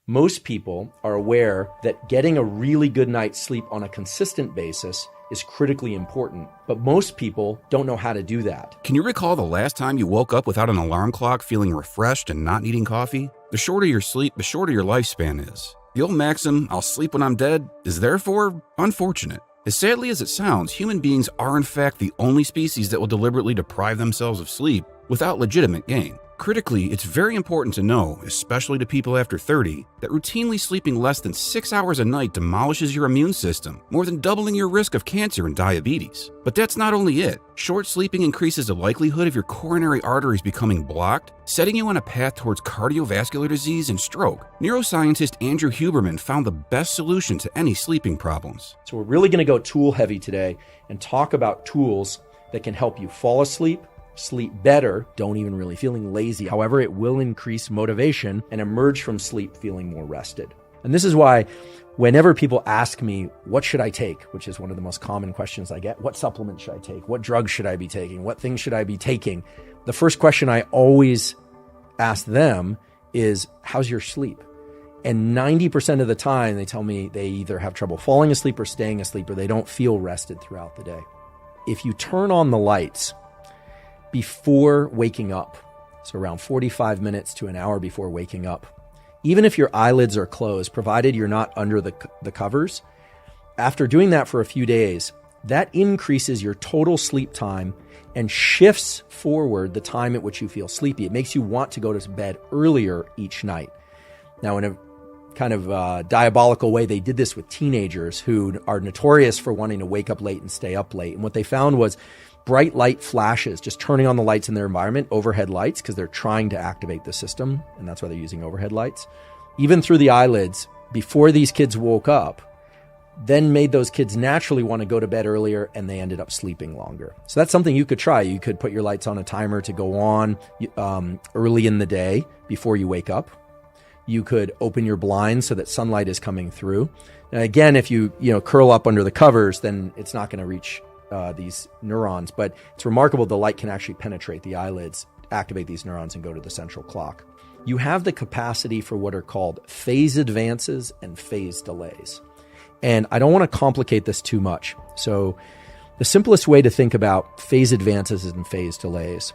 Most people are aware that getting a really good night's sleep on a consistent basis is critically important, but most people don't know how to do that. Can you recall the last time you woke up without an alarm clock, feeling refreshed and not needing coffee? The shorter your sleep, the shorter your lifespan is. The old maxim, "I'll sleep when I'm dead," is therefore unfortunate. As sadly as it sounds, human beings are in fact the only species that will deliberately deprive themselves of sleep without legitimate gain. Critically, it's very important to know, especially to people after 30, that routinely sleeping less than 6 hours a night demolishes your immune system, more than doubling your risk of cancer and diabetes. But that's not only it. Short sleeping increases the likelihood of your coronary arteries becoming blocked, setting you on a path towards cardiovascular disease and stroke. Neuroscientist Andrew Huberman found the best solution to any sleeping problems. So we're really going to go tool heavy today and talk about tools that can help you fall asleep, sleep better, don't even really feeling lazy. However, it will increase motivation and emerge from sleep feeling more rested. And this is why whenever people ask me, what should I take? Which is one of the most common questions I get. What supplements should I take? What drugs should I be taking? What things should I be taking? The first question I always ask them is, how's your sleep? And 90% of the time they tell me they either have trouble falling asleep or staying asleep, or they don't feel rested throughout the day. If you turn on the lights before waking up, so around 45 minutes to an hour before waking up, even if your eyelids are closed, provided you're not under the covers, after doing that for a few days, that increases your total sleep time and shifts forward the time at which you feel sleepy. It makes you want to go to bed earlier each night. Now, in a kind of diabolical way, they did this with teenagers who are notorious for wanting to wake up late and stay up late. And what they found was bright light flashes, just turning on the lights in their environment, overhead lights, because they're trying to activate the system, and that's why they're using overhead lights, even through the eyelids, before these kids woke up, then made those kids naturally want to go to bed earlier, and they ended up sleeping longer. So that's something you could try. You could put your lights on a timer to go on early in the day before you wake up. You could open your blinds so that sunlight is coming through. Now, again, if you curl up under the covers, then it's not going to reach these neurons, but it's remarkable the light can actually penetrate the eyelids, activate these neurons, and go to the central clock. You have the capacity for what are called phase advances and phase delays. And I don't want to complicate this too much. So the simplest way to think about phase advances and phase delays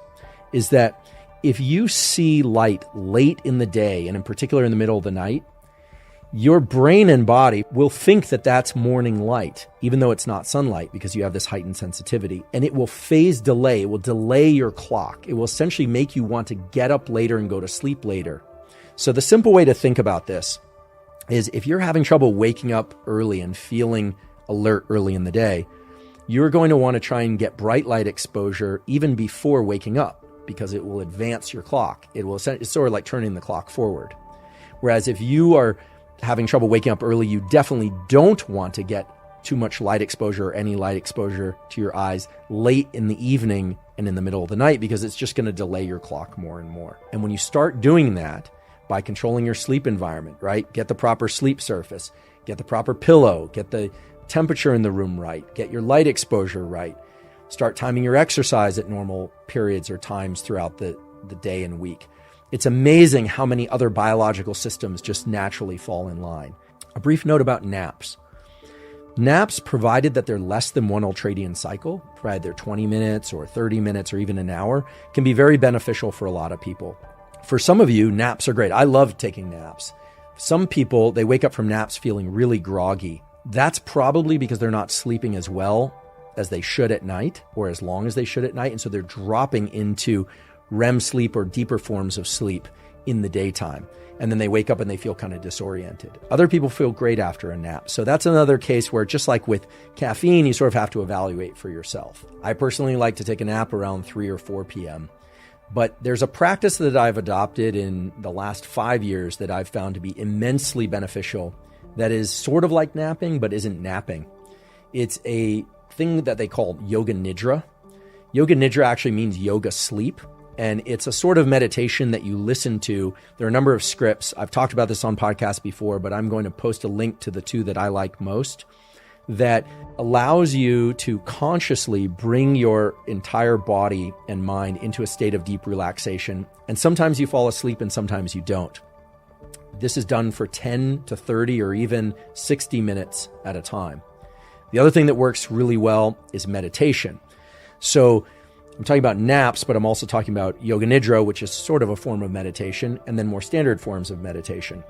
is that if you see light late in the day, and in particular in the middle of the night, your brain and body will think that that's morning light, even though it's not sunlight, because you have this heightened sensitivity. And it will phase delay. It will delay your clock. It will essentially make you want to get up later and go to sleep later. So the simple way to think about this is, if you're having trouble waking up early and feeling alert early in the day, you're going to want to try and get bright light exposure even before waking up, because it will advance your clock. It's sort of like turning the clock forward. Whereas if you are having trouble waking up early, you definitely don't want to get too much light exposure or any light exposure to your eyes late in the evening and in the middle of the night, because it's just going to delay your clock more and more. And when you start doing that by controlling your sleep environment, right? Get the proper sleep surface, get the proper pillow, get the temperature in the room right, get your light exposure right, start timing your exercise at normal periods or times throughout the day and week. It's amazing how many other biological systems just naturally fall in line. A brief note about naps. Naps, provided that they're less than one ultradian cycle, provided they're 20 minutes or 30 minutes or even an hour, can be very beneficial for a lot of people. For some of you, naps are great. I love taking naps. Some people, they wake up from naps feeling really groggy. That's probably because they're not sleeping as well as they should at night, or as long as they should at night, and so they're dropping into REM sleep or deeper forms of sleep in the daytime. And then they wake up and they feel kind of disoriented. Other people feel great after a nap. So that's another case where, just like with caffeine, you sort of have to evaluate for yourself. I personally like to take a nap around 3 or 4 p.m. But there's a practice that I've adopted in the last 5 years that I've found to be immensely beneficial, that is sort of like napping, but isn't napping. It's a thing that they call yoga nidra. Yoga nidra actually means yoga sleep. And it's a sort of meditation that you listen to. There are a number of scripts. I've talked about this on podcasts before, but I'm going to post a link to the two that I like most, that allows you to consciously bring your entire body and mind into a state of deep relaxation. And sometimes you fall asleep and sometimes you don't. This is done for 10 to 30 or even 60 minutes at a time. The other thing that works really well is meditation. So I'm talking about naps, but I'm also talking about yoga nidra, which is sort of a form of meditation, and then more standard forms of meditation.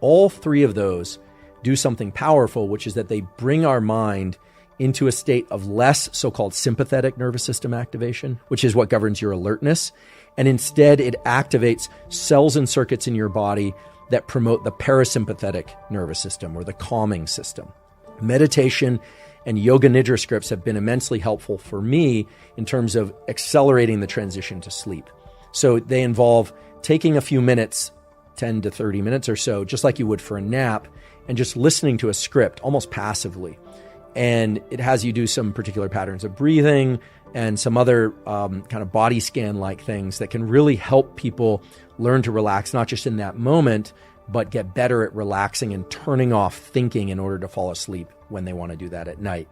All three of those do something powerful, which is that they bring our mind into a state of less so-called sympathetic nervous system activation, which is what governs your alertness. And instead, it activates cells and circuits in your body that promote the parasympathetic nervous system or the calming system. Meditation and yoga nidra scripts have been immensely helpful for me in terms of accelerating the transition to sleep. So they involve taking a few minutes, 10 to 30 minutes or so, just like you would for a nap, and just listening to a script almost passively. And it has you do some particular patterns of breathing and some other kind of body scan-like things that can really help people learn to relax, not just in that moment, but get better at relaxing and turning off thinking in order to fall asleep when they want to do that at night.